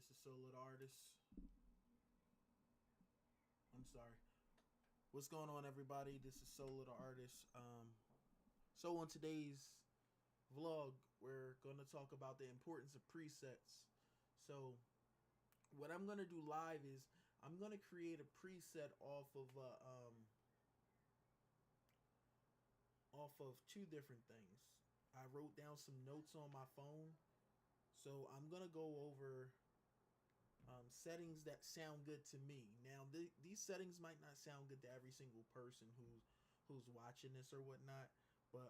This is Solo the Artist. I'm sorry. What's going on, everybody? This is Solo the Artist. So on today's vlog, we're gonna talk about the importance of presets. So what I'm gonna do live is I'm gonna create a preset off of two different things. I wrote down some notes on my phone, so I'm gonna go over settings that sound good to me. Now, these settings might not sound good to every single person who's watching this or whatnot, but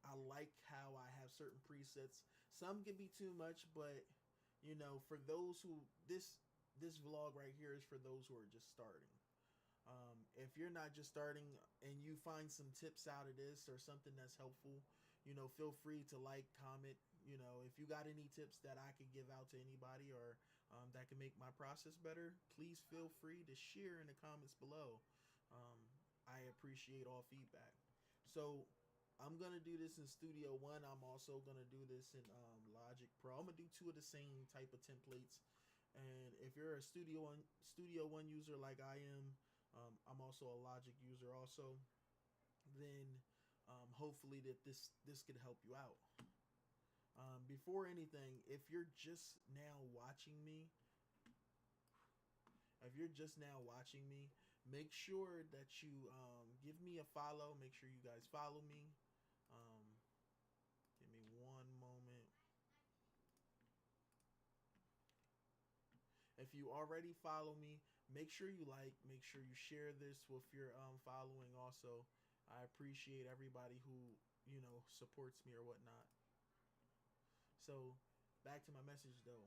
I like how I have certain presets. Some can be too much, but for those who this vlog right here is for those who are just starting. If you're not just starting and you find some tips out of this or something that's helpful, feel free to like, comment. If you got any tips that I could give out to anybody or that can make my process better, please feel free to share in the comments below. I appreciate all feedback. So I'm gonna do this in Studio One. I'm also gonna do this in Logic Pro. I'm gonna do two of the same type of templates. And if you're a Studio One user like I am, I'm also a Logic user also. Then hopefully that this could help you out. Before anything, if you're just now watching me, make sure that you give me a follow. Make sure you guys follow me. Um, Give me one moment. If you already follow me, make sure you like, make sure you share this with your following also. I appreciate everybody who, supports me or whatnot. So, back to my message though.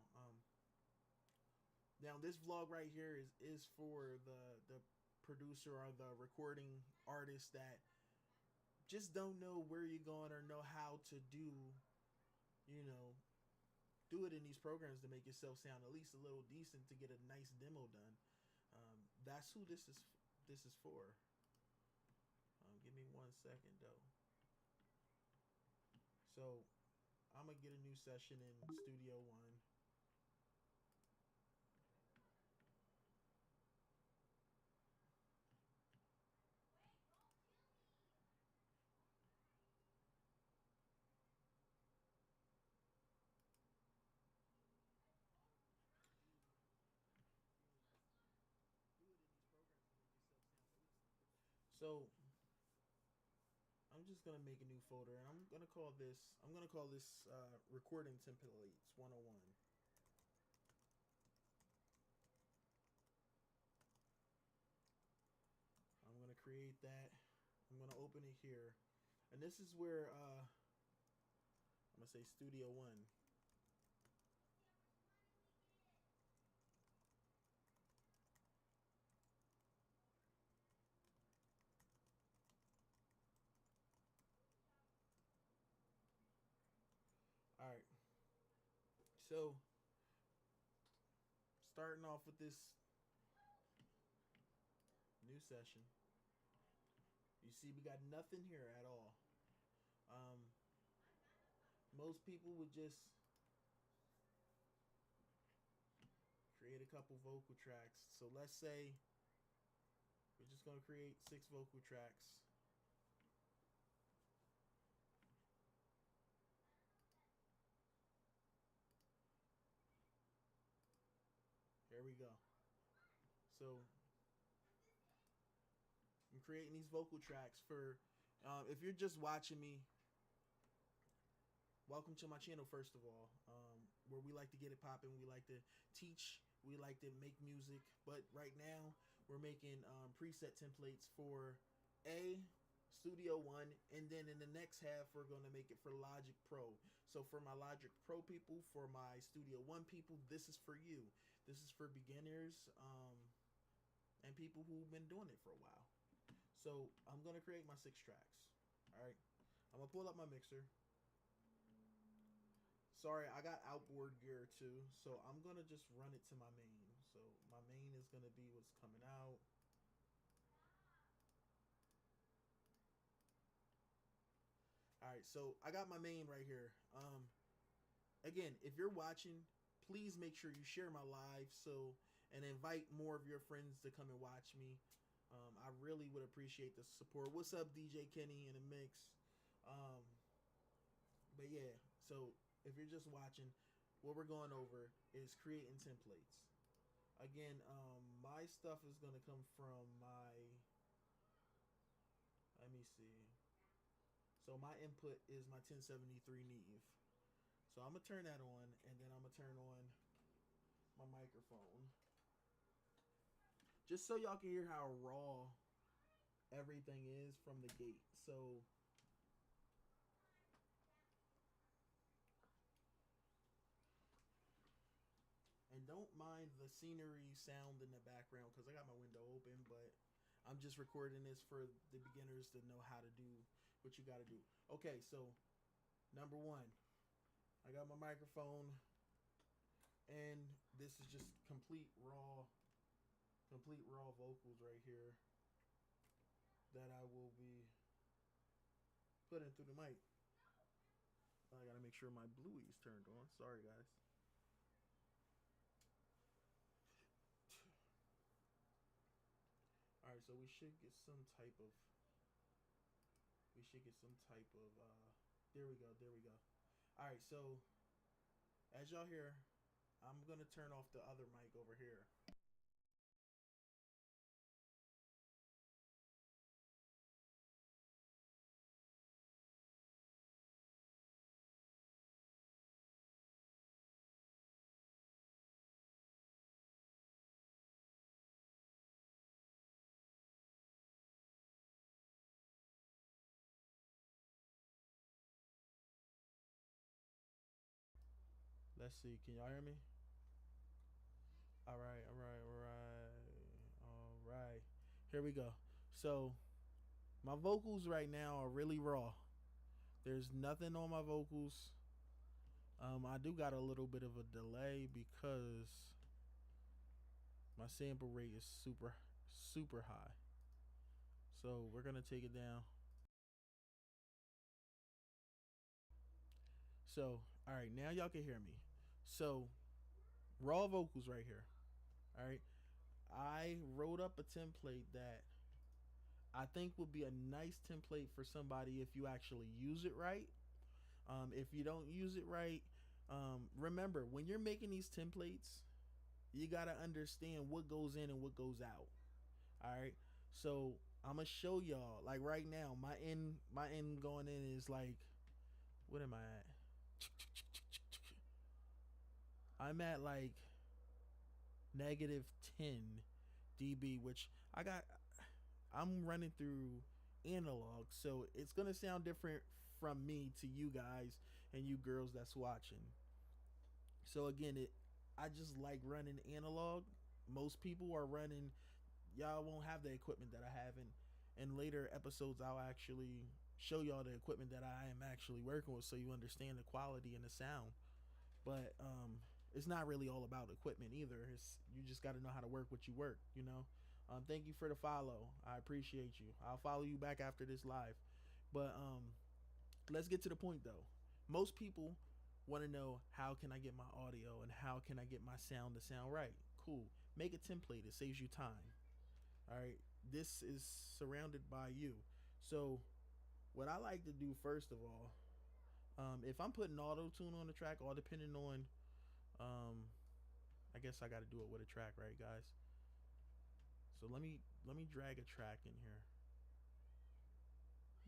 Now this vlog right here is for the producer or the recording artist that just don't know where you're going or know how to you know, do it in these programs to make yourself sound at least a little decent to get a nice demo done. That's who this is for. Give me 1 second though. So I'm gonna get a new session in Studio One. So I'm just gonna make a new folder and I'm gonna call this recording templates 101. I'm gonna create that. I'm gonna open it here. And this is where I'm gonna say Studio One. Alright. So starting off with this new session. You see we got nothing here at all. Um Most people would just create a couple vocal tracks. So let's say we're just gonna create 6 vocal tracks. Here we go. So I'm creating these vocal tracks for if you're just watching me, welcome to my channel first of all, where we like to get it popping. We like to teach, we like to make music, but right now we're making preset templates for a Studio One, and then in the next half we're going to make it for Logic Pro. So for my Logic Pro people, for my Studio One people, this is for you. This is for beginners and people who've been doing it for a while. So I'm going to create my 6 tracks. All right, I'm going to pull up my mixer. Sorry, I got outboard gear too, so I'm gonna just run it to my main. So my main is gonna be what's coming out. All right, so I got my main right here. Again, if you're watching, please make sure you share my live and invite more of your friends to come and watch me. I really would appreciate the support. What's up, DJ Kenny in the mix? Um, but yeah, so if you're just watching, what we're going over is creating templates. Again, my stuff is gonna come from my. Let me see. So my input is my 1073 Neve. So I'm gonna turn that on, and then I'm gonna turn on my microphone, just so y'all can hear how raw everything is from the gate. So and don't mind the scenery sound in the background because I got my window open, but I'm just recording this for the beginners to know how to do what you got to do. Okay, so number one, I got my microphone, and this is just complete raw vocals right here that I will be putting through the mic. I gotta make sure my bluey's turned on. Sorry, guys. All right, so we should get some type of. There we go. There we go. All right, so as y'all hear, I'm gonna turn off the other mic over here. Let's see. Can y'all hear me? All right. All right. All right. All right. Here we go. So my vocals right now are really raw. There's nothing on my vocals. I do got a little bit of a delay because my sample rate is super high. So we're gonna take it down. So all right, now y'all can hear me. So raw vocals right here. All right, I wrote up a template that I think would be a nice template for somebody if you actually use it right. If you don't use it right, remember when you're making these templates, you gotta understand what goes in and what goes out. All right, so I'm gonna show y'all. Like right now, my end going in is like, what am I at? I'm at like -10 dB, which I'm running through analog, so it's gonna sound different from me to you guys and you girls that's watching. So again, I just like running analog. Most people are running. Y'all won't have the equipment that I have, and in later episodes I'll actually show y'all the equipment that I am actually working with, so you understand the quality and the sound. But it's not really all about equipment either. You just got to know how to work what you work. Thank you for the follow. I appreciate you. I'll follow you back after this live. But let's get to the point though. Most people want to know, how can I get my audio and how can I get my sound to sound right? Cool. Make a template. It saves you time. All right. This is surrounded by you. So what I like to do first of all, if I'm putting auto tune on the track, all depending on, I guess I got to do it with a track, right, guys? So let me drag a track in here.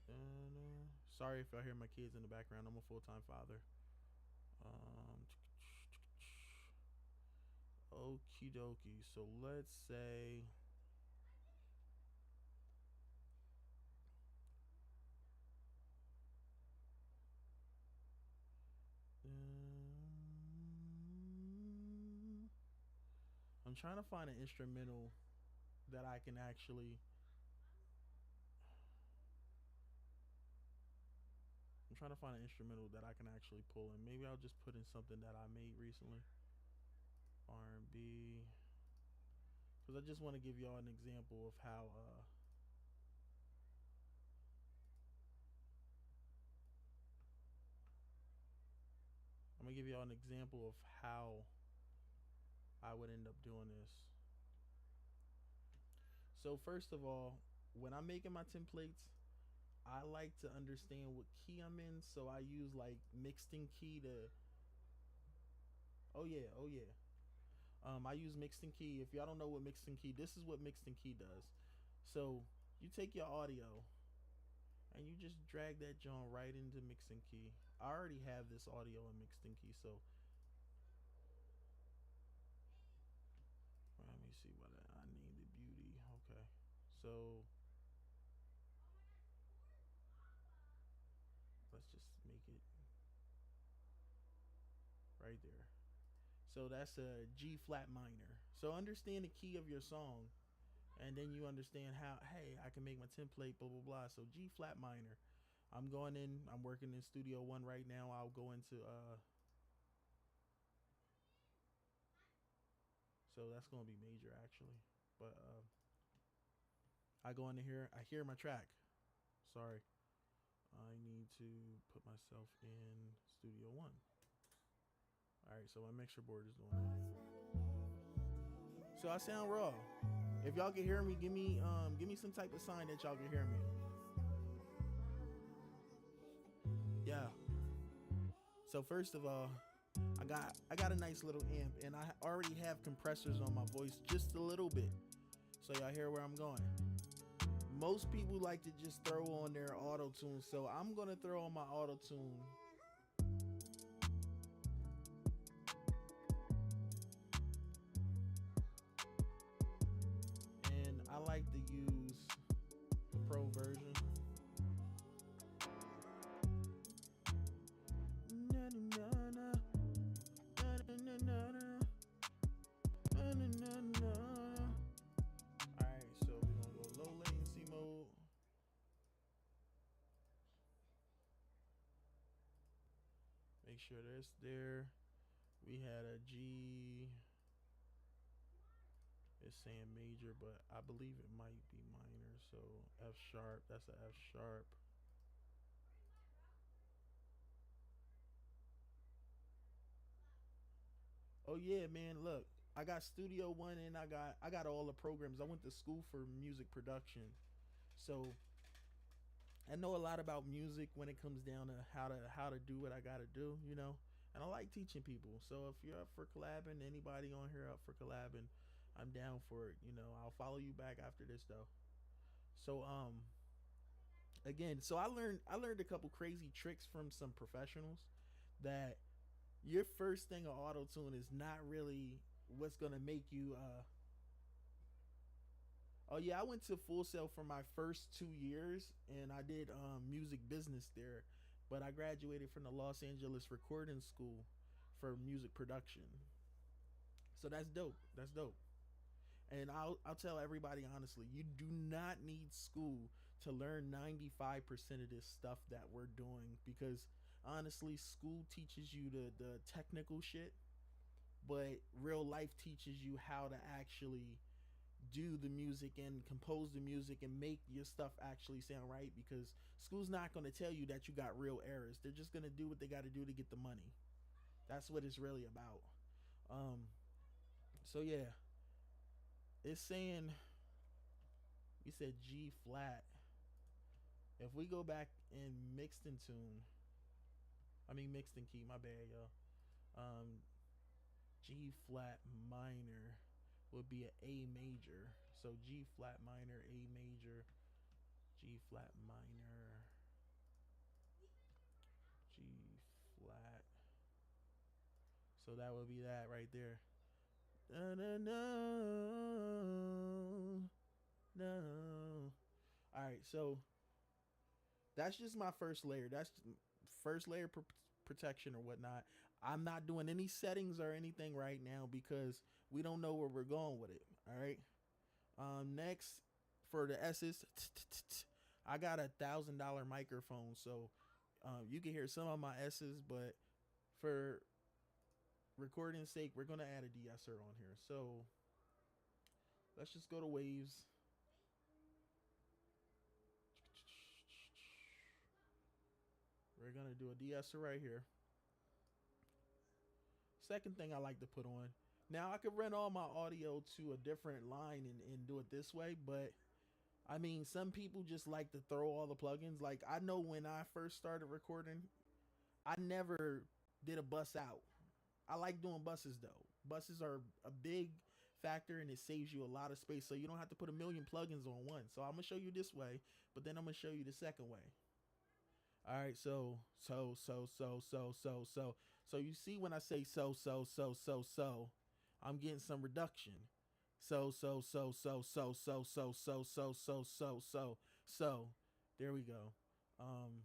And, sorry if y'all hear my kids in the background. I'm a full-time father. Okie dokie. So let's say. I'm trying to find an instrumental that I can actually. I'm trying to find an instrumental that I can actually pull in. Maybe I'll just put in something that I made recently. R&B. Because I just want to give y'all an example of how. I'm gonna give y'all an example of how I would end up doing this. So first of all, when I'm making my templates, I like to understand what key I'm in, so I use like mixed in key to. Oh yeah, oh yeah. I use mixed in key. If y'all don't know what mixed in key, this is what mixed in key does. So you take your audio and you just drag that joint right into mixed in key. I already have this audio in mixed in key, so let me see what I named it. Beauty. Okay, so let's just make it right there. So that's a G flat minor. So understand the key of your song, and then you understand how, hey, I can make my template, blah blah blah. So G flat minor. I'm going in. I'm working in Studio One right now. I'll go into So that's gonna be major actually, but I go into here. I hear my track. Sorry, I need to put myself in Studio One. All right, so my mixer board is doing that. So I sound raw. If y'all can hear me, give me some type of sign that y'all can hear me. Yeah. So first of all, I got a nice little amp, and I already have compressors on my voice just a little bit, so y'all hear where I'm going. Most people like to just throw on their auto tune, so I'm gonna throw on my auto tune. And I like to use the pro version. Alright, so we're gonna go low latency mode. Make sure that's there. We had a G. It's saying major, but I believe it might be minor. So F sharp, that's a F sharp. Oh yeah, man, look. I got Studio One and I got all the programs. I went to school for music production. So I know a lot about music when it comes down to how to do what I gotta do, you know. And I like teaching people. So if you're up for collabing, anybody on here up for collabing, I'm down for it. You know, I'll follow you back after this though. So again, so I learned a couple crazy tricks from some professionals that your first thing of auto tune is not really what's gonna make you Oh yeah, I went to Full Sail for my first 2 years, and I did music business there, but I graduated from the Los Angeles Recording School for music production. So that's dope. That's dope. And I'll tell everybody honestly, you do not need school to learn 95% of this stuff that we're doing, because honestly, school teaches you the technical shit, but real life teaches you how to actually do the music and compose the music and make your stuff actually sound right, because school's not going to tell you that you got real errors. They're just going to do what they got to do to get the money. That's what it's really about. um so yeah, it's saying we said G flat. If we go back and mixed in tune, I mean mixed in key, my bad y'all. G flat minor would be an A major. So G flat minor, A major, G flat minor, G flat. So that would be that right there. No, no, no. All right, so that's just my first layer. That's first layer protection or whatnot. I'm not doing any settings or anything right now because we don't know where we're going with it. All right. Next, for the S's, I got $1,000 microphone, so you can hear some of my S's, but for recording's sake, we're gonna add a de-esser on here. So let's just go to waves. We're gonna do a de-esser right here. Second thing I like to put on, Now I could run all my audio to a different line and do it this way, but I mean, some people just like to throw all the plugins. Like I know when I first started recording, I never did a bus out. I like doing buses though. Buses are a big factor and it saves you a lot of space. So you don't have to put a million plugins on one. So I'm gonna show you this way, but then I'm gonna show you the second way. All right, so you see when I say I'm getting some reduction. So there we go. Um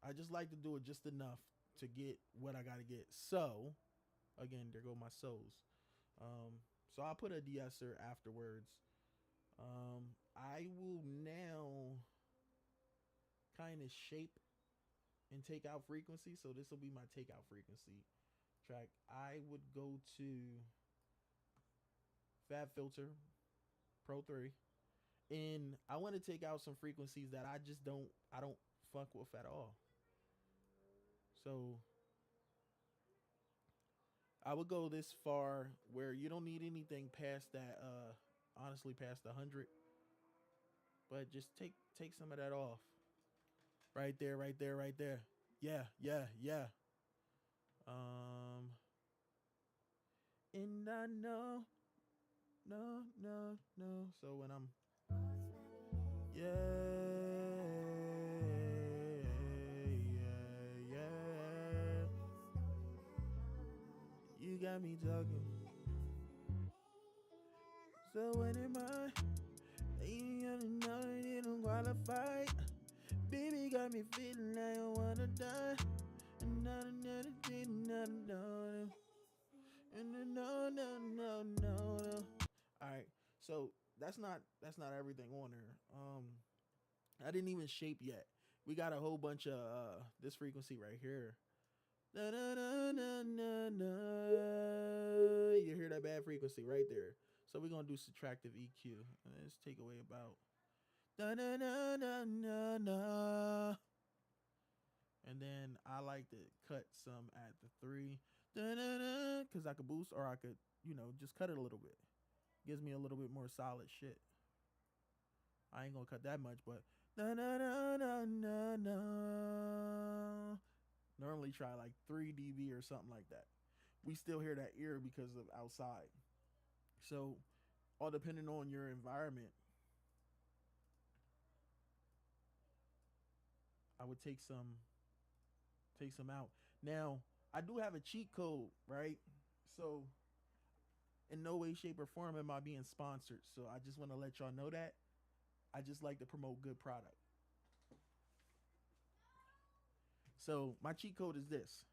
I just like to do it just enough to get what I gotta get. So again, there go my so's. So I'll put a de-esser afterwards. I will now kind of shape and take out frequency. So this will be my takeout frequency track. I would go to FabFilter Pro 3. And I want to take out some frequencies that I don't fuck with at all. So I would go this far where you don't need anything past that honestly past 100. But just take some of that off. Right there, right there, right there. Yeah, yeah, yeah. And I know, no, no, no. So when I'm, yeah, yeah, yeah, you got me talking. So when am I? You know you don't qualify. Baby got me feeling like I wanna die. No, no, no, no, no, no, no. All right, so that's not everything on there. I didn't even shape yet. We got a whole bunch of this frequency right here. Na, na, na, na, na, na. You hear that bad frequency right there. So we're gonna do subtractive EQ. Let's take away about na na na na na na. And then I like to cut some at the 3. Because I could boost or I could, just cut it a little bit. Gives me a little bit more solid shit. I ain't gonna cut that much, but normally try like 3 dB or something like that. We still hear that ear because of outside. So all depending on your environment, I would take some out. Now, I do have a cheat code, right? So in no way, shape, or form am I being sponsored. So I just want to let y'all know that. I just like to promote good product. So my cheat code is this.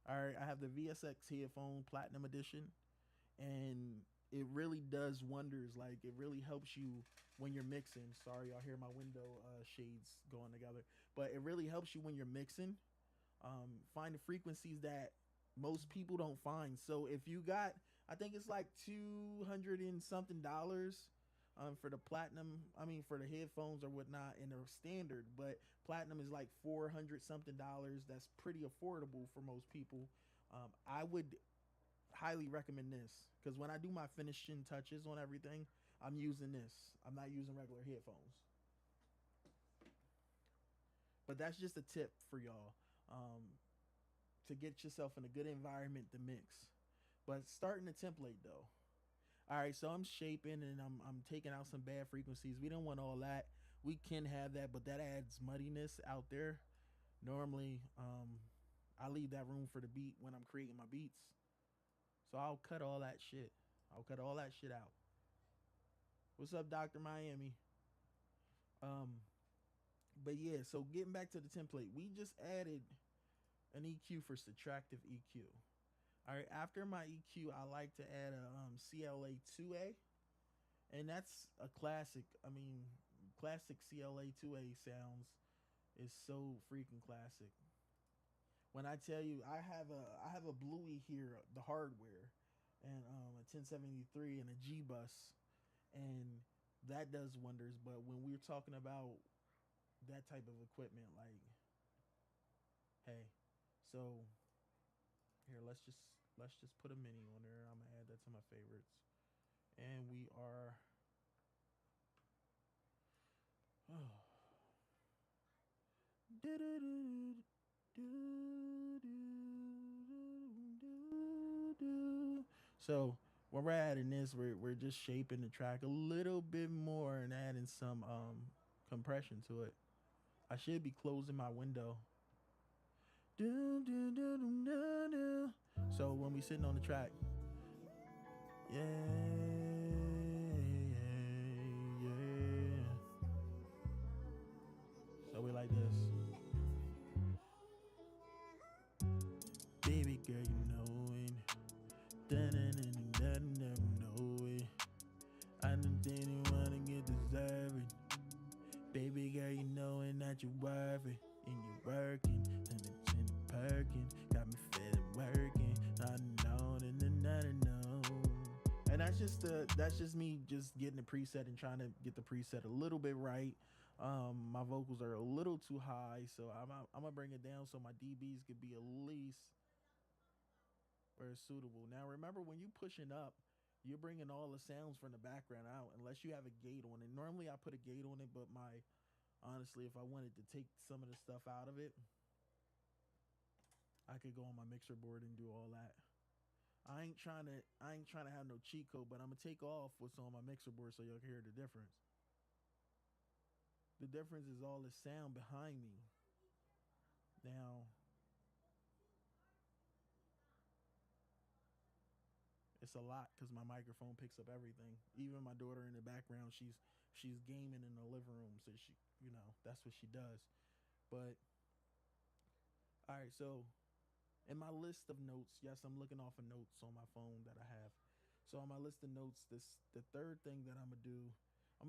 All right, I have the VSX headphone Platinum Edition, and it really does wonders. Like it really helps you when you're mixing. Sorry, y'all hear my window shades going together, but it really helps you when you're mixing. Find the frequencies that most people don't find. So if you got, I think it's like $200 and something for the platinum. I mean for the headphones or whatnot, and they're standard. But platinum is like $400 something. That's pretty affordable for most people. I would highly recommend this because when I do my finishing touches on everything, I'm using this. I'm not using regular headphones. But that's just a tip for y'all. To get yourself in a good environment to mix. But starting the template though. All right, so I'm shaping and I'm taking out some bad frequencies. We don't want all that. We can have that, but that adds muddiness out there. Normally, I leave that room for the beat when I'm creating my beats. So I'll cut all that shit. I'll cut all that shit out. What's up, Dr. Miami? Um, but yeah, so getting back to the template, we just added an EQ for subtractive EQ. All right, after my EQ, I like to add a CLA 2A, and that's a classic. I mean, classic CLA 2A sounds is so freaking classic. When I tell you, I have a Bluey here, the hardware, and a 1073 and a G bus, and that does wonders. But when we're talking about that type of equipment, like, hey, so here Let's just put a mini on there. I'm gonna add that to my favorites. And we are so when we're adding this, we're just shaping the track a little bit more and adding some compression to it. I should be closing my window. So when we sitting on the track, yeah, yeah. So we like this. Baby girl, you know it. Know it. I don't think you wanna get deserving. Baby girl, you knowing that you're worth it. And you're working, and it's in the perking. Got me feeling working. I know, and that's just me just getting the preset and trying to get the preset a little bit right. My vocals are a little too high, so I'm gonna bring it down so my dBs could be at least where it's suitable. Now remember, when you pushing up, you're bringing all the sounds from the background out unless you have a gate on it. Normally I put a gate on it, but honestly, if I wanted to take some of the stuff out of it, I could go on my mixer board and do all that. I ain't trying to have no cheat code, but I'm gonna take off what's on my mixer board so y'all can hear the difference. The difference is all the sound behind me. Now, it's a lot because my microphone picks up everything. Even my daughter in the background, she's gaming in the living room, so that's what she does. But all right, so in my list of notes, yes, I'm looking off of notes on my phone that I have. So on my list of notes, the third thing that I'm gonna do I'm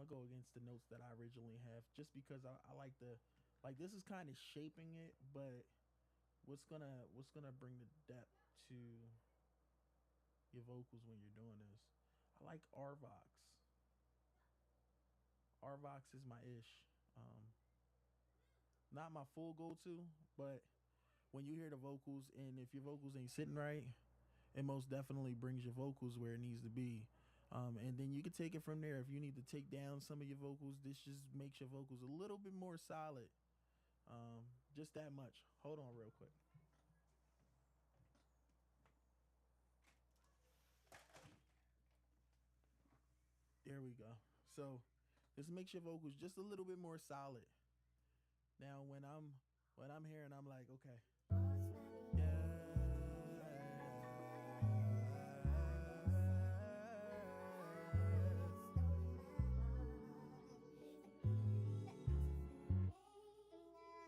gonna go against the notes that I originally have, just because I like like this is kind of shaping it, but what's gonna bring the depth to your vocals when you're doing this? I like RVox. RVox is my ish. Not my full go-to, but when you hear the vocals, and if your vocals ain't sitting right, it most definitely brings your vocals where it needs to be. And then you can take it from there. If you need to take down some of your vocals, this just makes your vocals a little bit more solid. Just that much. Hold on real quick. There we go. So this makes your vocals just a little bit more solid. Now when I'm hearing, I'm like, okay, yeah.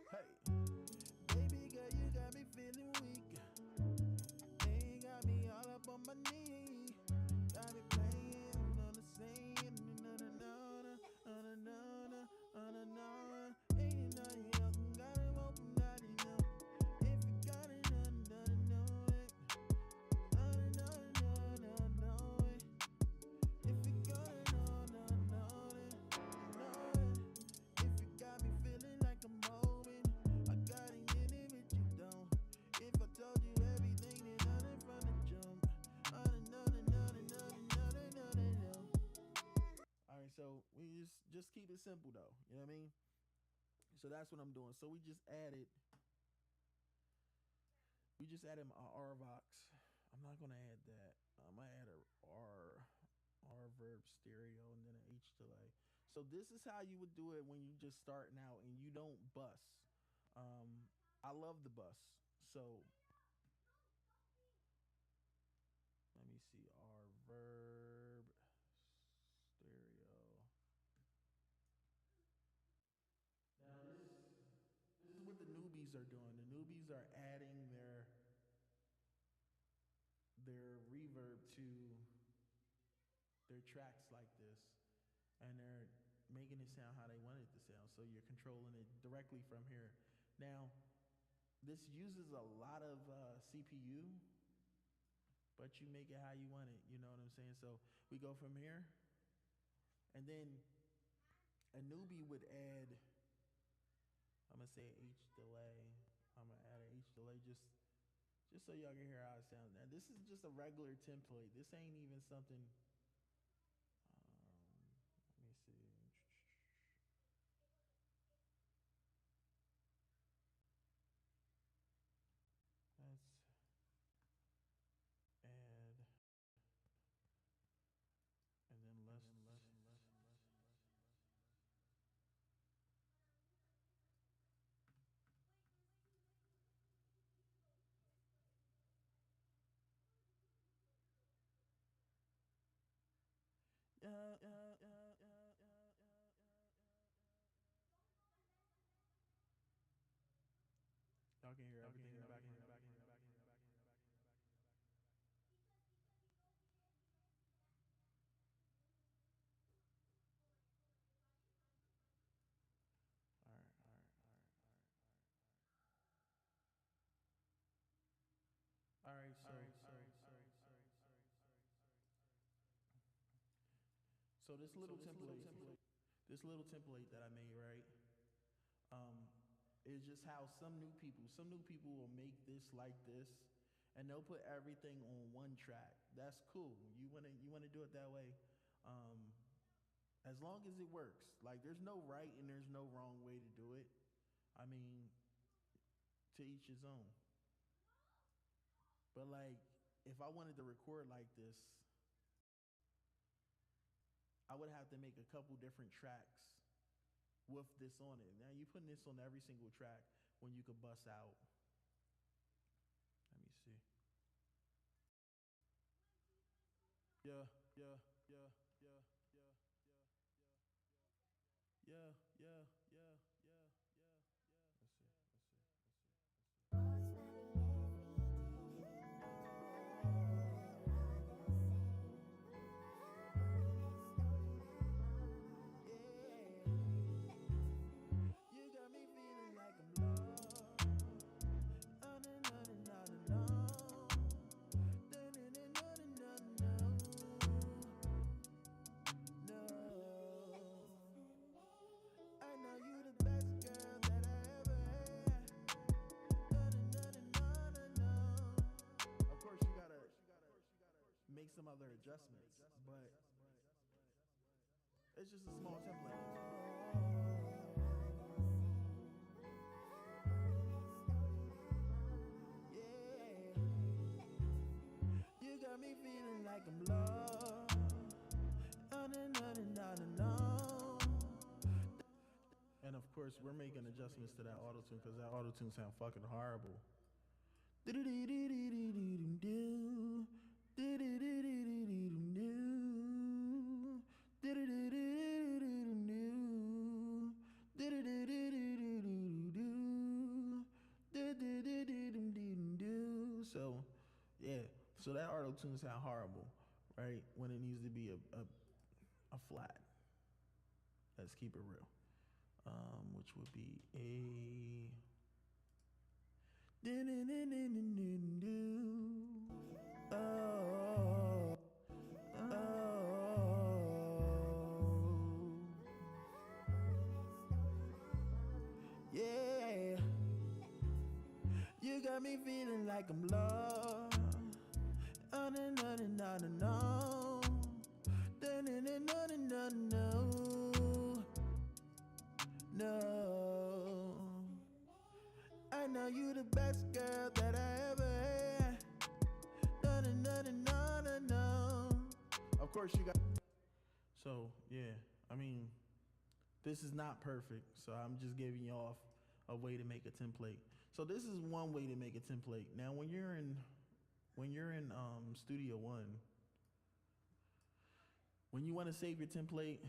Hey, baby girl, you got me feeling weak. Ain't got me all up on my knee. Got me playing on the same. Ain't nothing else. Got it open, not enough. If you got it, know it. Know it. If you got it, know it. If you got me feeling like I'm moving, I got it in it, but you don't. If I told you everything, then nothing from the jump. All right, so we just keep it simple though. You know what I mean? So that's what I'm doing. So we just added my RVox. I'm not gonna add that. I'm gonna add a R verb stereo and then an H delay. So this is how you would do it when you just starting out and you don't bus. I love the bus. So let me see, R verb stereo. Now this is what the newbies are doing. The newbies are adding their reverb to their tracks like this, and they're making it sound how they want it to sound. So you're controlling it directly from here. Now, this uses a lot of CPU, but you make it how you want it. You know what I'm saying? So we go from here, and then a newbie would add I'm gonna say H delay. I'm gonna add an H delay just so y'all can hear how it sounds. Now this is just a regular template. This ain't even something. Let me see. Let's add, and then let's. Y'all can hear everything in the back. All right, all right, all right. All right, so this little template that I made, right? Um, is just how some new people will make this like this, and they'll put everything on one track. That's cool. You wanna do it that way, um, as long as it works. Like there's no right and there's no wrong way to do it. I mean, to each his own. But like, if I wanted to record like this, I would have to make a couple different tracks with this on it. Now you putting this on every single track when you could bust out. Let me see. Yeah, yeah, yeah, yeah, yeah, yeah, yeah, yeah, yeah, yeah, yeah, yeah. Let's see. You got me feeling like I'm lost. On and on and on and on. Dun, dun, dun, dun, dun, dun, no. I know you the best girl that I ever had. Dun, dun, dun, dun, dun, dun. Of course, you gotta make some other adjustments, but it's just a small template. You got me feeling like I'm lost. On and on and on and on. And of course, we're making adjustments to that auto tune because that auto tune sound fucking horrible. So, yeah. So that auto tune sound horrible, right? When it needs to be a flat. Let's keep it real. Which would be a. Oh, oh, yeah. You got me feeling like I'm lost. On and on and on and on. Dun, dun, dun, dun, dun, no. No. I know you the best girl that I ever had. Dun, dun, dun, dun, dun, dun, dun. Of course you got. So yeah, I mean, this is not perfect. So I'm just giving you off a way to make a template. So this is one way to make a template. Now when you're in Studio One, when you want to save your template,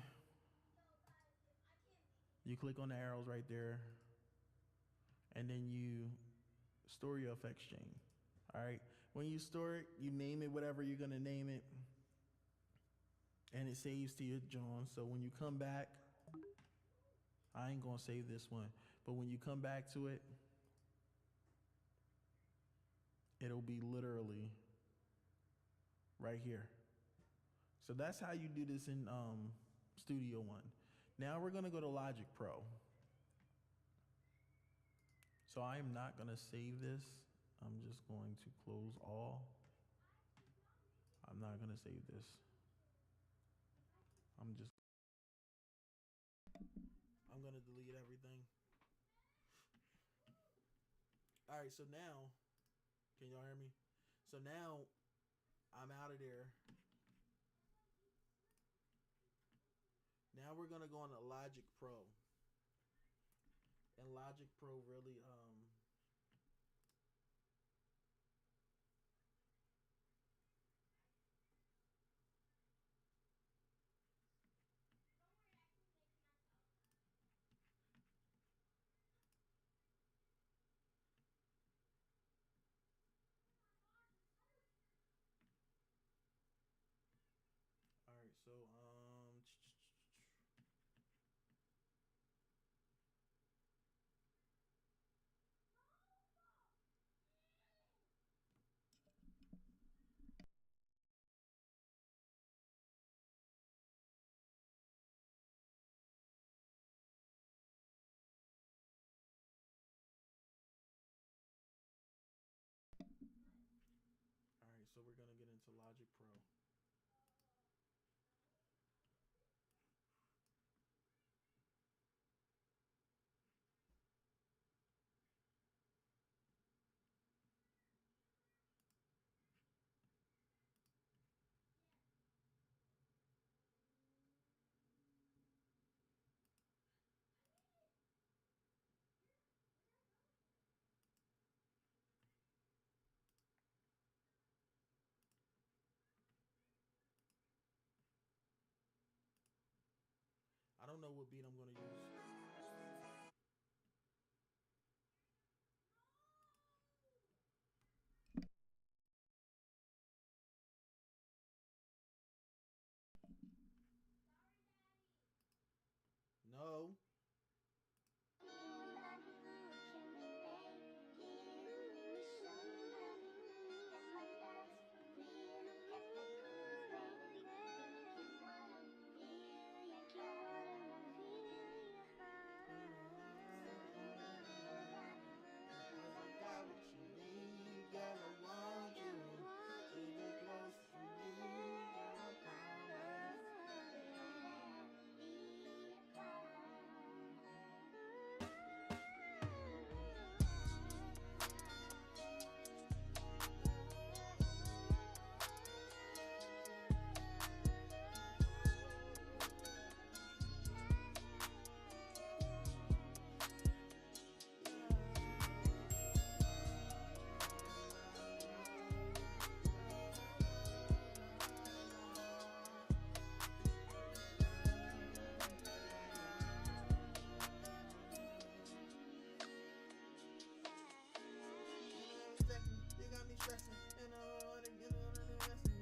you click on the arrows right there, and then you store your effects chain. All right. When you store it, you name it whatever you're gonna name it, and it saves to your John. So when you come back, I ain't gonna save this one, but when you come back to it, it'll be literally right here. So that's how you do this in Studio One. Now we're gonna go to Logic Pro. So I am not going to save this. I'm just going to close all. I'm not going to save this. I'm going to delete everything. All right, so now, can y'all hear me? So now I'm out of there. Now we're going to go on to Logic Pro. And Logic Pro really all right, so all right, so we're going to get into Logic Pro. I don't know what beat I'm going to use. No. You got me stressing, and I want to get on the rest of me.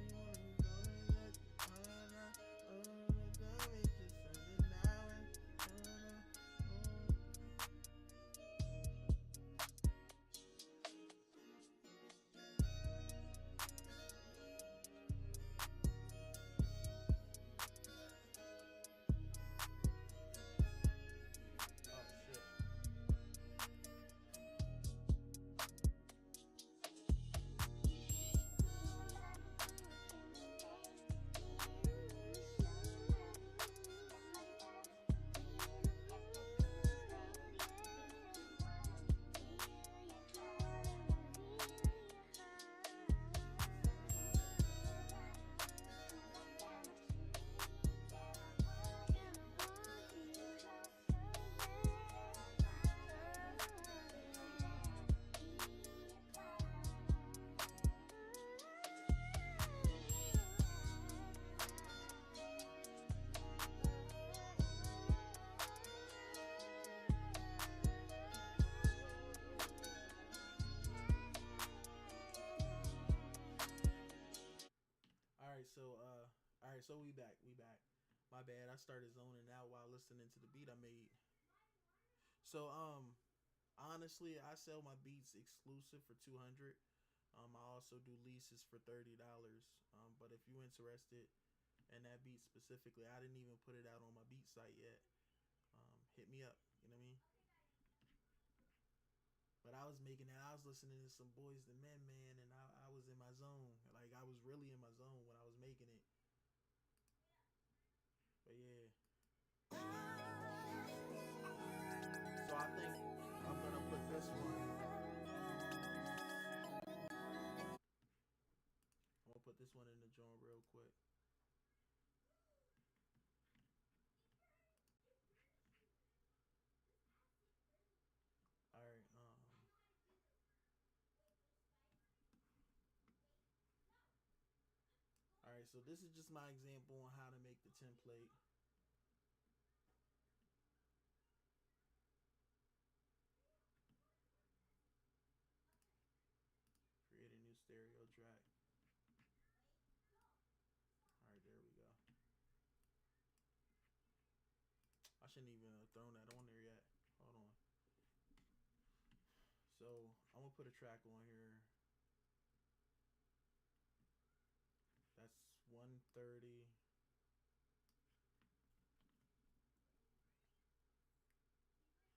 All right, so we back. We back. My bad. I started zoning out while listening to the beat I made. So honestly, I sell my beats exclusive for 200. I also do leases for $30. But if you're interested in that beat specifically, I didn't even put it out on my beat site yet. Hit me up. You know what I mean? But I was making that. I was listening to some Boys the Men, man, and I was in my zone. Like I was really in my zone when I was making it. But yeah. So I think I'm gonna put this one. I'm gonna put this one in the joint real quick. All right. All right. So this is just my example on how to make the template. Create a new stereo track. All right, there we go. I shouldn't even have thrown that on there yet. Hold on. So I'm gonna put a track on here. That's 130.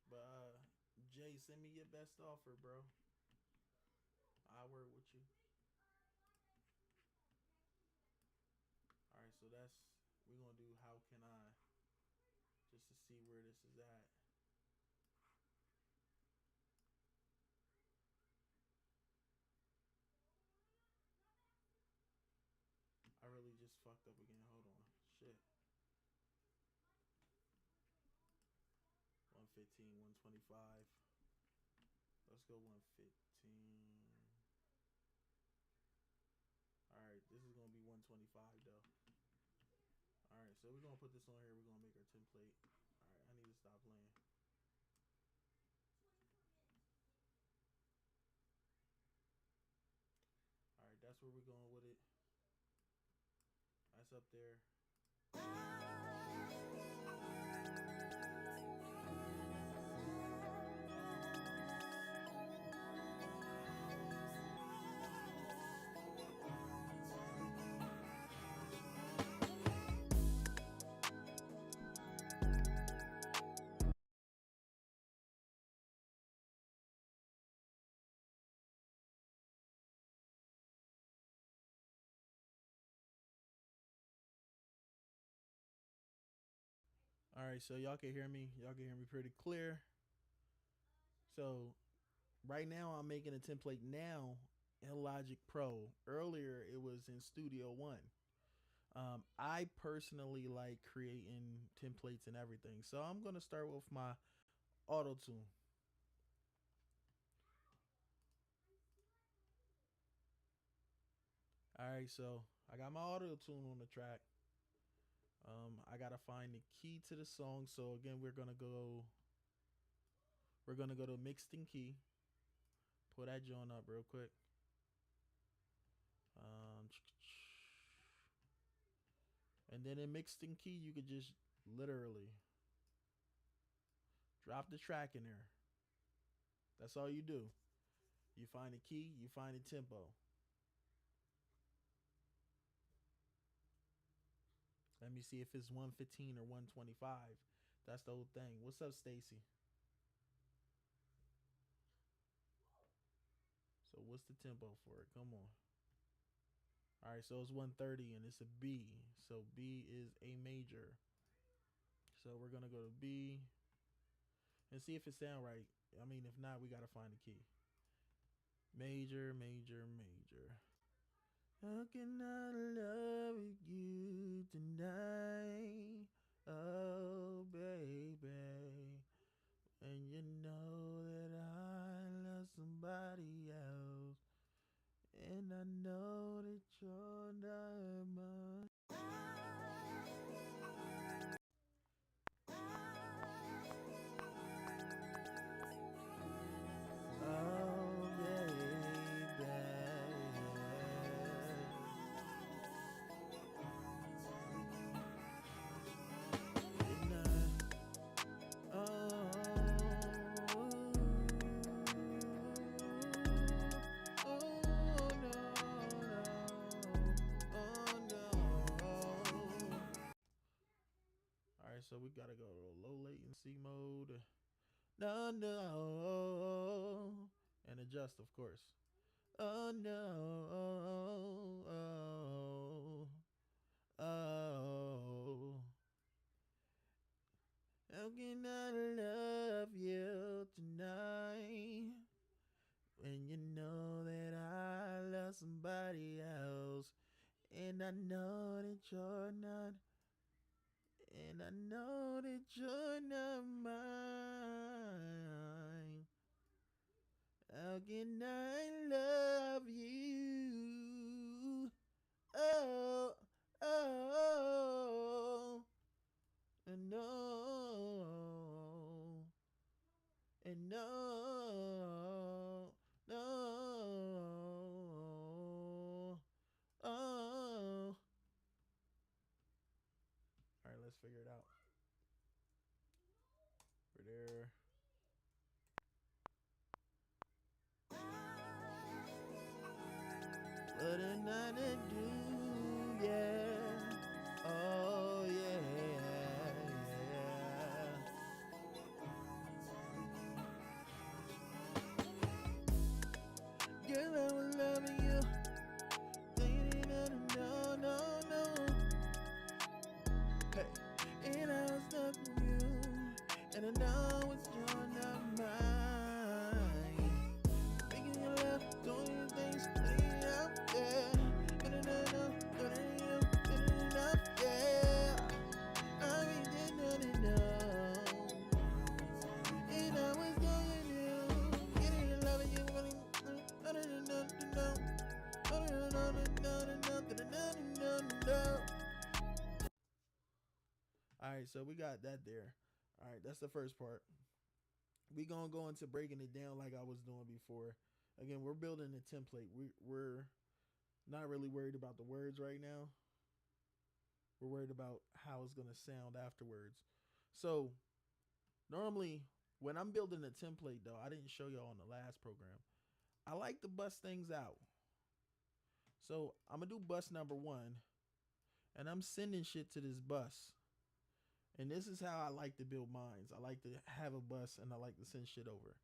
But Jay, send me your best offer, bro. I'll work with you. All right, so that's we're gonna do. How can I? Just to see where this is at. I really just fucked up again. Hold on. Shit. 115, 125. Let's go 115. All right, this is gonna be 125 though. All right, so we're gonna put this on here. We're gonna make our template. All right, I need to stop playing. All right, that's where we're going with it. That's up there. All right, so y'all can hear me. Y'all can hear me pretty clear. So right now I'm making a template now in Logic Pro. Earlier it was in Studio One. I personally like creating templates and everything. So I'm gonna start with my auto tune. All right, so I got my auto tune on the track. I gotta find the key to the song. So again, we're gonna go to mixed in key. Pull that joint up real quick. Um, and then in mixed in key, you could just literally drop the track in there. That's all you do. You find the key, you find the tempo. Let me see if it's 115 or 125. That's the whole thing. What's up, Stacy? So what's the tempo for it? Come on. All right, so it's 130 and it's a B. So B is A major. So we're gonna go to B and see if it sound right. I mean, if not, we gotta find the key. Major, major, major. How can I love you tonight? Oh, baby. And you know that I love somebody else. And I know that you're not mine. Oh, baby. And oh, oh, no, no, oh, no. All right, so we gotta go to low latency mode. No, no. and adjust, of course. Oh no, oh. How can I love you tonight when you know that I love somebody else? And I know that you're not, and I know that you're not mine. How can I love you? Oh, oh, and no, and no, no, oh. All right, let's figure it out. We're there. What a night to do, yeah. Oh, yeah, yeah. Girl, I was loving you. No, no, no, no. Hey, and I was loving you. And I know it's you're not mine. Making you love, doing things, putting it out there. No, no, no, no, no, no, no, no, yeah. I mean, no, no, no. And I was loving you. Getting in love with you. No, no, no, no, no. No, no, no, no, no, no, no, no, no. All right, so we got that there. All right, that's the first part. We gonna go into breaking it down like I was doing before. Again, we're building a template. We're not really worried about the words right now. We're worried about how it's gonna sound afterwards. So normally when I'm building a template though, I didn't show y'all on the last program. I like to bust things out. So I'm gonna do bus number 1, and I'm sending shit to this bus. And this is how I like to build mines. I like to have a bus and I like to send shit over.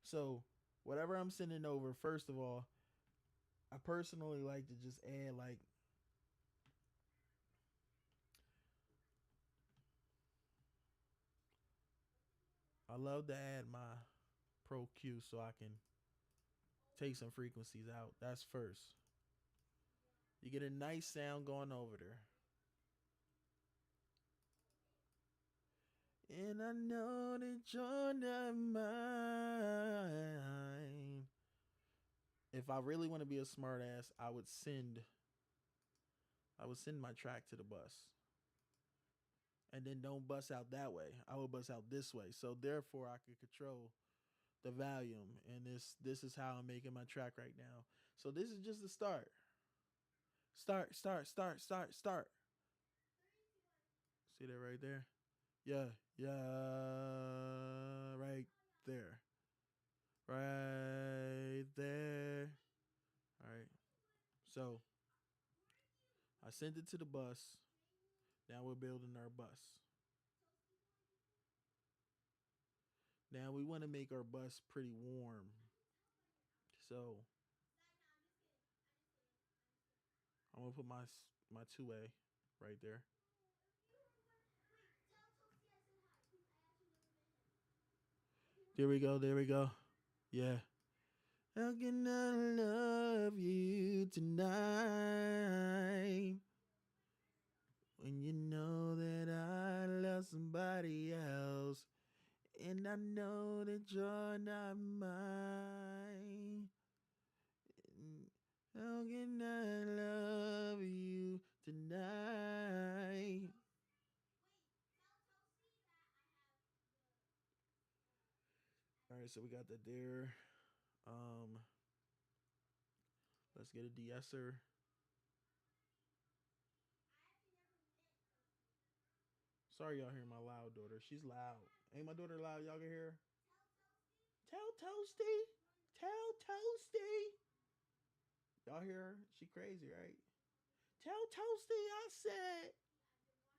So whatever I'm sending over, first of all, I personally like to just add like I love to add my Pro Q so I can take some frequencies out. That's first. You get a nice sound going over there. And I know that you're not mine. If I really want to be a smartass, I would send my track to the bus. And then don't bust out that way. I would bust out this way. So therefore I could control the volume. And this is how I'm making my track right now. So this is just the start. Start. See that right there? Yeah. Right there. Right there. All right. So I sent it to the bus. Now we're building our bus. Now we want to make our bus pretty warm. So I'm gonna put my 2A right there. There we go. There we go. Yeah. How can I love you tonight when you know that I love somebody else and I know that you're not mine? How can I love you tonight? All right, so we got that there. Um, let's get a de-esser. Sorry y'all hear my loud daughter. She's loud. Ain't my daughter loud? Y'all can hear her? Tell Toasty. Tell Toasty. Y'all hear her? She crazy, right? Tell Toasty I said.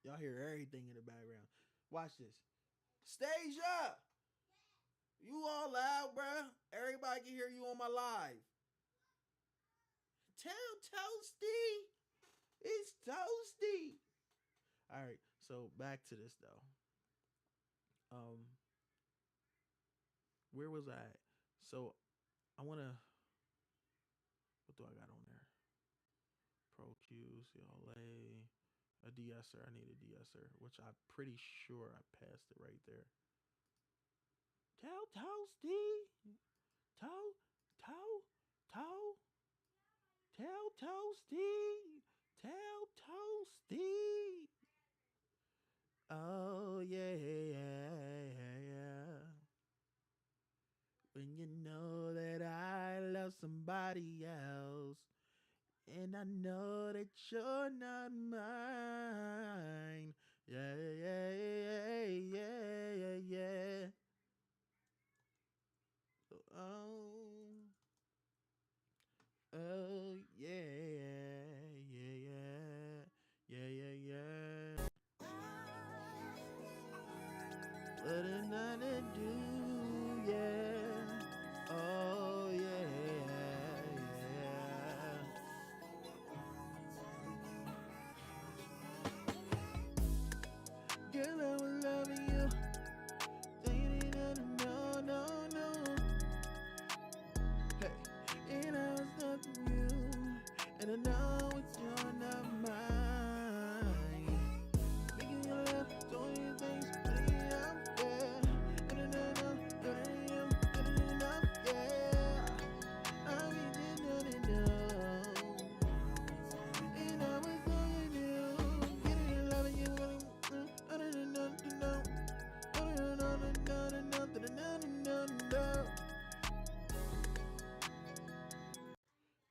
Y'all hear everything in the background. Watch this. Stasia! You all loud, bruh. Everybody can hear you on my live. Tell Toasty. It's Toasty. All right, so back to this though. Where was I at? So I wanna, what do I got on there? Pro Q, CLA, a de-esser. I need a de-esser, which I'm pretty sure I passed it right there. Tell Toasty. Toe. Tell Toasty. Tell Toasty. Oh yeah. When you know that I love somebody else, and I know that you're not mine. Yeah. Oh, yeah. What another do, yeah. Oh, yeah. Girl, I was loving you. No. Hey, and I was loving you. And I know it's you're not mine. Making you love, doing you things, putting it out there. And I know, good enough, yeah. I mean, no. And I was loving you, getting in love with you,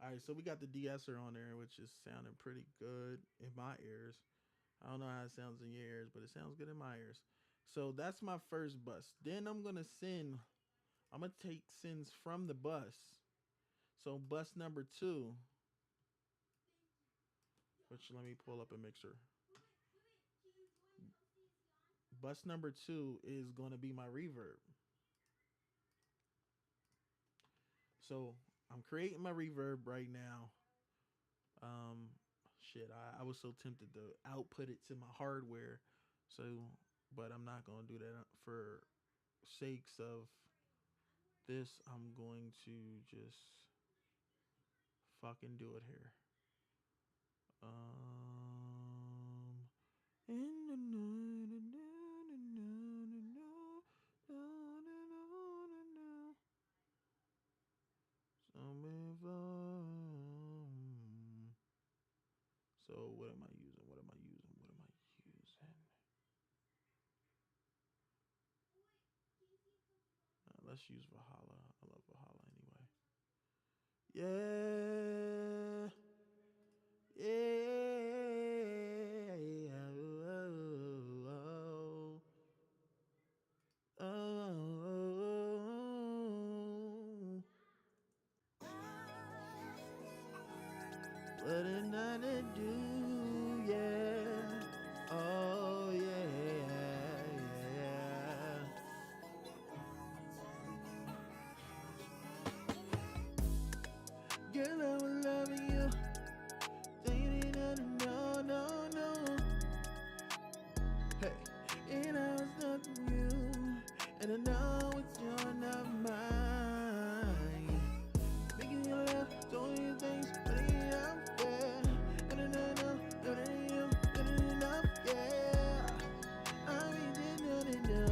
All right, so we got the de-esser on there, which is sounding pretty good in my ears. I don't know how it sounds in your ears, but it sounds good in my ears. So that's my first bus. Then I'm gonna take sends from the bus. So bus number 2, which let me pull up a mixer. Bus number 2 is gonna be my reverb. So I'm creating my reverb right now. I was so tempted to output it to my hardware. So, but I'm not going to do that for sakes of this. I'm going to just fucking do it here. In the So what am I using? Let's use Valhalla. I love Valhalla anyway. Yeah. What another do, yeah. Oh, yeah. Girl, I was loving you. No. Hey, and I was loving you. And I know it's you're not mine. Making you love, doing you things, putting it out there. And I know, good enough, yeah. I mean, no.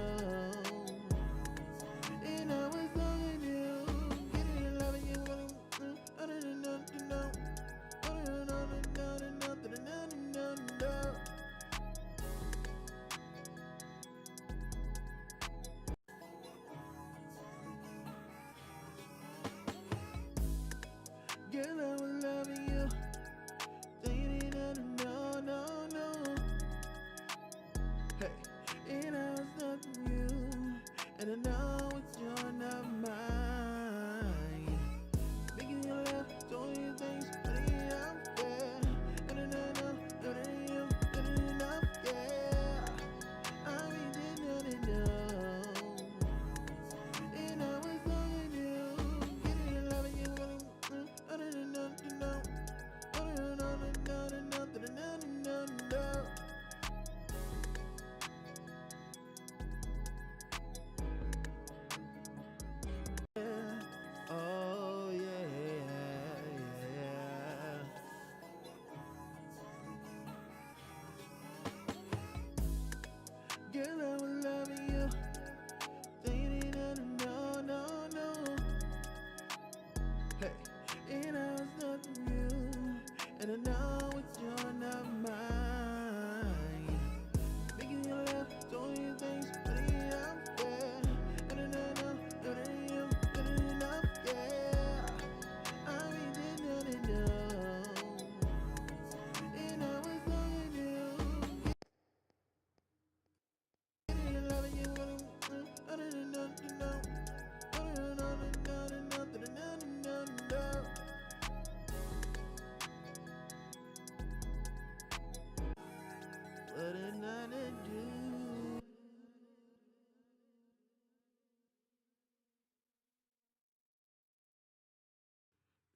And I was loving you, getting in love with you, Girl, I was loving you. No. Hey, and I was loving you. And I know it's you're not mine. Making you love, doing you things, putting it out there. And I know, good enough, yeah. I mean, no. And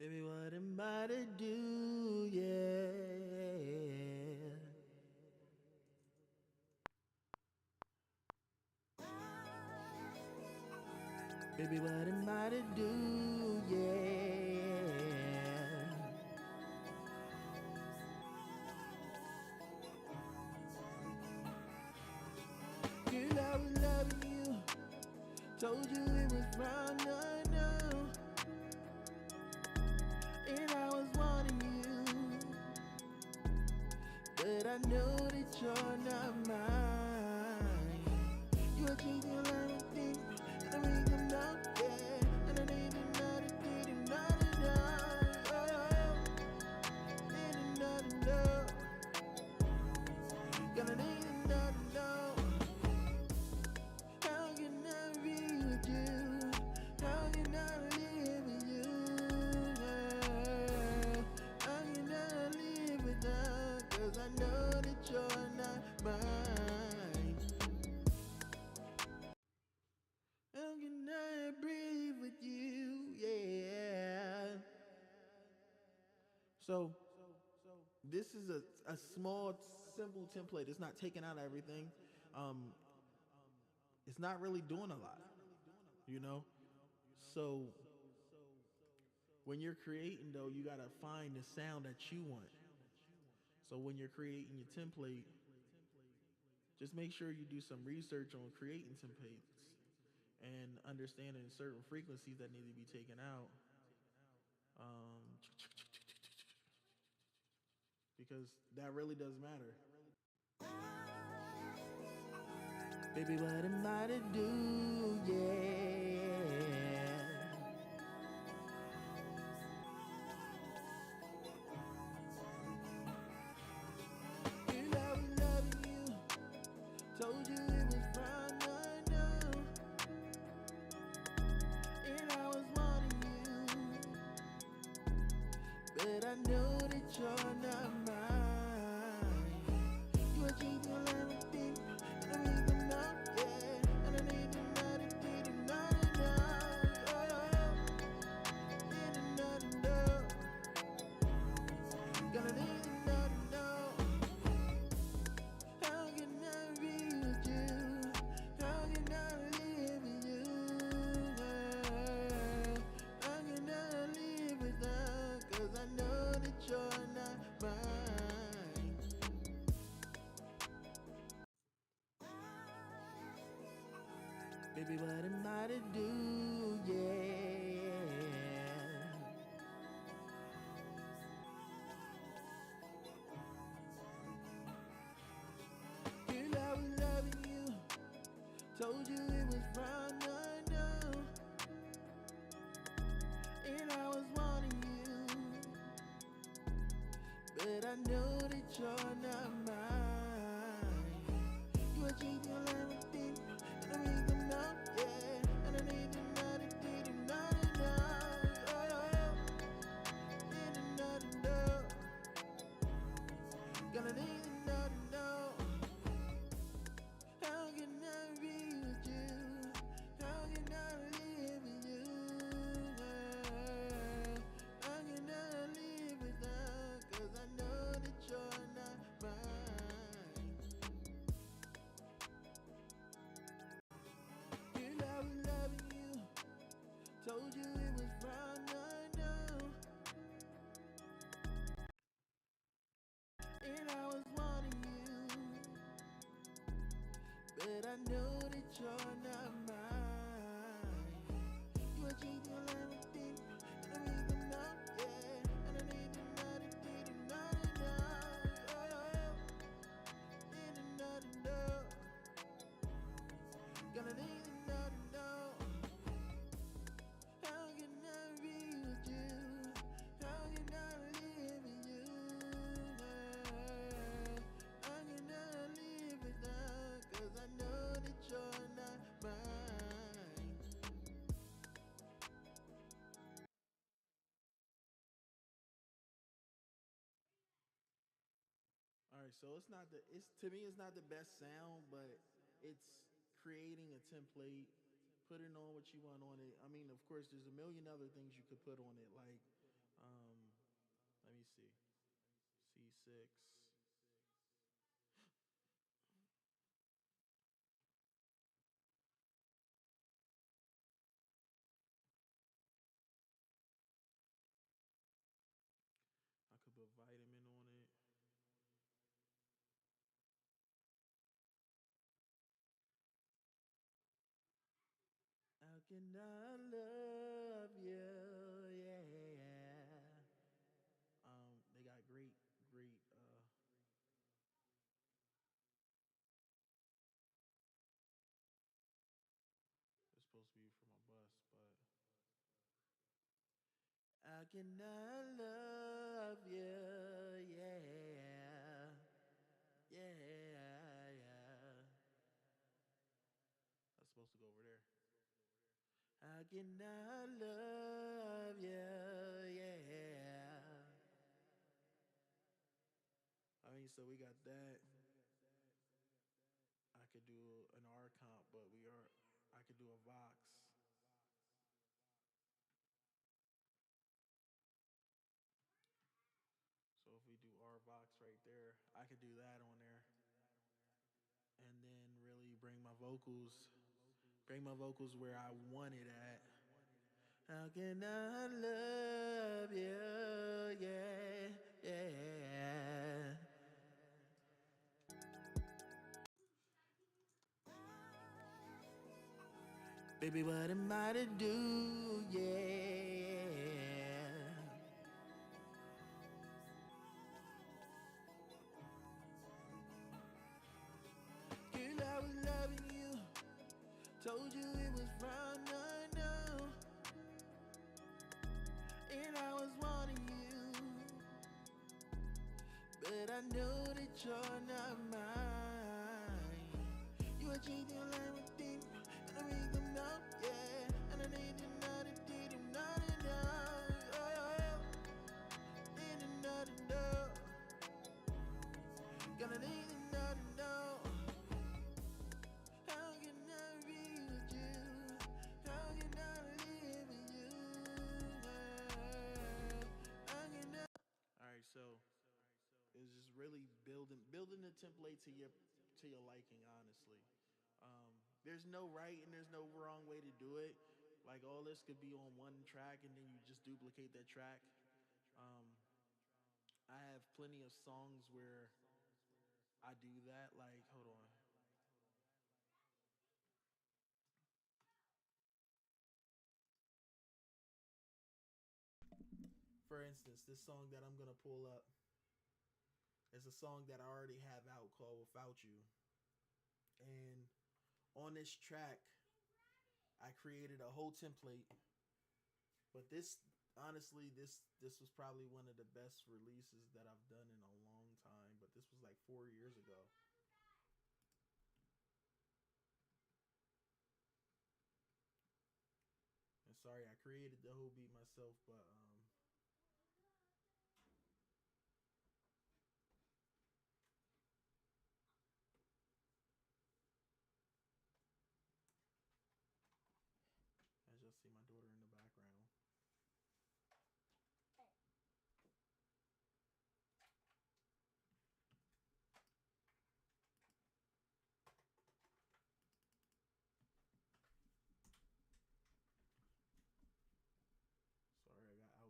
Baby, what am I to do? Yeah. Baby, what am I to do? Yeah. Girl, I was loving you. Told you it was wrong, no. And I was wanting you. But I know that you're not mine. You are changing your life, I think. And I make them know, yeah. And I need another, need another, need another, gonna need another, no. How can I be with you? How can I live with you? Yeah. How can I live without? 'Cause I know that you're not mine. How can I breathe with you? Yeah. So this is a small, simple template. It's not taking out everything. Um, it's not really doing a lot, you know. So when you're creating, though, you gotta find the sound that you want. So when you're creating your template, just make sure you do some research on creating templates and understanding certain frequencies that need to be taken out. Um, because that really does matter. Baby, what am I to do? Yeah. Girl, I was loving you. Told you it was wrong, no. And I was wanting you. But I know that you're not mine. You are changing your life, I think. And I make them know, yeah. And I need another, need another, need another, gonna need another, no. How can I be with you? How can I live with you? Yeah. How can I live without? 'Cause I know that you're not mine. Baby, what am I to do? Yeah. Girl, I was loving you. Told you it was wrong, no. And I was wanting you. But I know that you're not mine. You are changing your life, I think. And I make them know, yeah. And I need another, need another, need another, gonna need another, no. How can I be with you? How can I live with you? Yeah. How can I live without? 'Cause I know that you're not mine. Girl, I was loving you. Told you it was wrong, no. And I was wanting you. But I know that you're not mine. You are changing your life, I think. And I make them know, yeah. And I need another, need another, gonna need another, no. How can I be with you? How can I live with you? Yeah. How can I live without? 'Cause I know that you're not mine. All right, so it's to me it's not the best sound, but it's creating a template, putting on what you want on it. I mean, of course, there's a million other things you could put on it, like see. C6. I could put vitamin on it. How can I love you? Yeah. They got great. It's supposed to be for my bus, but how can I love you? Yeah. Yeah, yeah. That's supposed to go over there. How can I love you? Yeah. I mean, so we got that. I could do an R comp, but we are. I could do a Vox. So if we do R Vox right there, I could do that on there, and then really bring my vocals where I want it at. How can I love you? Yeah, yeah. Baby, what am I to do? Yeah. Girl, I was loving you. Told you it was wrong, no, no. And I was wanting you. But I know that you're not mine. You are cheating on everything. And I make them know, yeah. And I need to know that they do not know. Oh, need to know to know. Gonna need to know to know. How can I be with you? How can I live with you? How can I? All right, so it's just really building the template to your liking. Honestly, there's no right and there's no wrong way to do it. Like all this could be on one track and then you just duplicate that track. Um, I have plenty of songs where I do that. Like, hold on. For instance, this song that I'm gonna pull up is a song that I already have out called "Without You," and on this track, I created a whole template. But this, honestly, this was probably one of the best releases that I've done in a long time. But this was like 4 years ago. And sorry, I created the whole beat myself, but as you'll see, my daughter in the background. Sorry,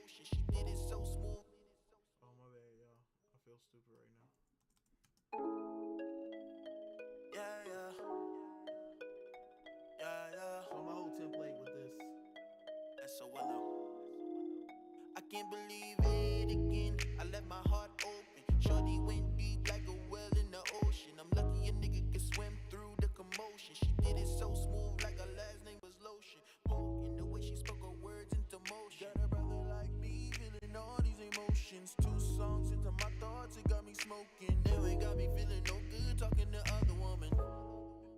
motion. She did it so smooth. Oh, my bad, y'all. I feel stupid right now. Yeah, yeah. Yeah, yeah. So my whole template with this. S-O-L-O. I can't believe it again. I left my heart open. Shorty went deep like a well in the ocean. I'm lucky a nigga can swim through the commotion. She did it so smooth like her last name was lotion. Potent the way she spoke her words into motion. Got a brother like me feeling all these emotions. 2 songs into my thoughts, it got me smoking. Now it got me feeling no good talking to other woman.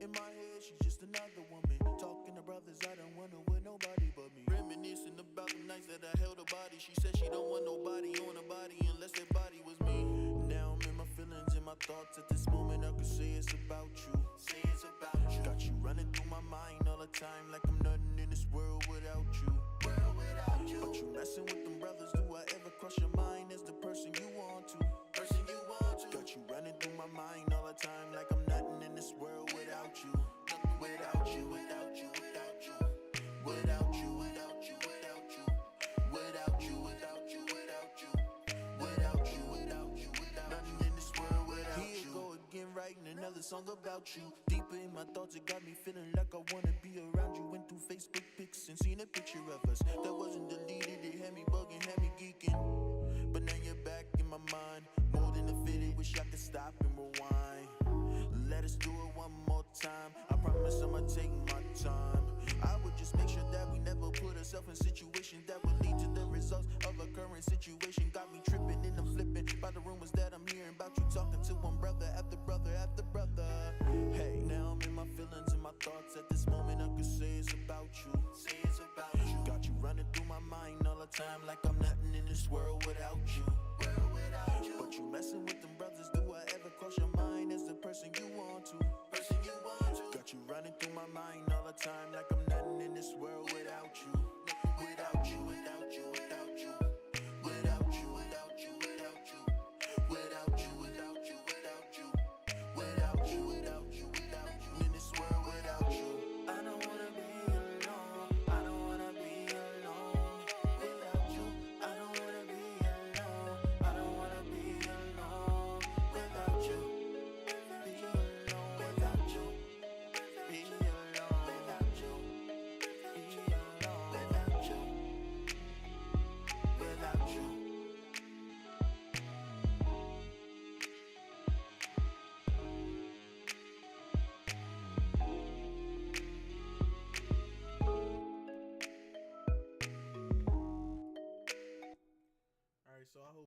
In my head, she's just another woman. Talking to brothers, I don't want her with nobody but me. Reminiscing about the nights that I held her body. She said she don't want nobody on her body unless that body was me. Now I'm in my feelings, in my thoughts. At this moment, I could say it's about you. Say it's about you. Got you running through my mind all the time, like I'm nothing in this world without you. World without you. But you messing with them brothers. Do I ever cross your mind as the person you want to? Person you want to. Got you running through my mind all the time, like I'm nothing in this world without you. Without you, without you, without you. Without you, without you, without you. Without you, without you, without you. Without you, without you, without nothing in this world without you. Here go again, writing another song about you. Deeper in my thoughts, it got me feeling like I wanna be around you. Went through Facebook pics and seen a picture of us that wasn't deleted. It had me bugging, had me geeking. But now you're back in my mind, more than a fitted. Wish I could stop and rewind. Let us do it one more time. I promise I'ma take my time. I would just make sure that we never put ourselves in situations that would lead to the results of a current situation. Got me tripping and I'm flipping by the rumors that I'm hearing about you talking to one brother after brother after brother. Hey, now I'm in my feelings and my thoughts. At this moment I could say it's about you. Say it's about you. Got you running through my mind all the time, like I'm nothing in this world without you. World without you. But you messing with them brothers. Do I ever cross your mind as the person you want to? Person you want to. Got you running through my mind all the time, like I'm nothing in this world without you.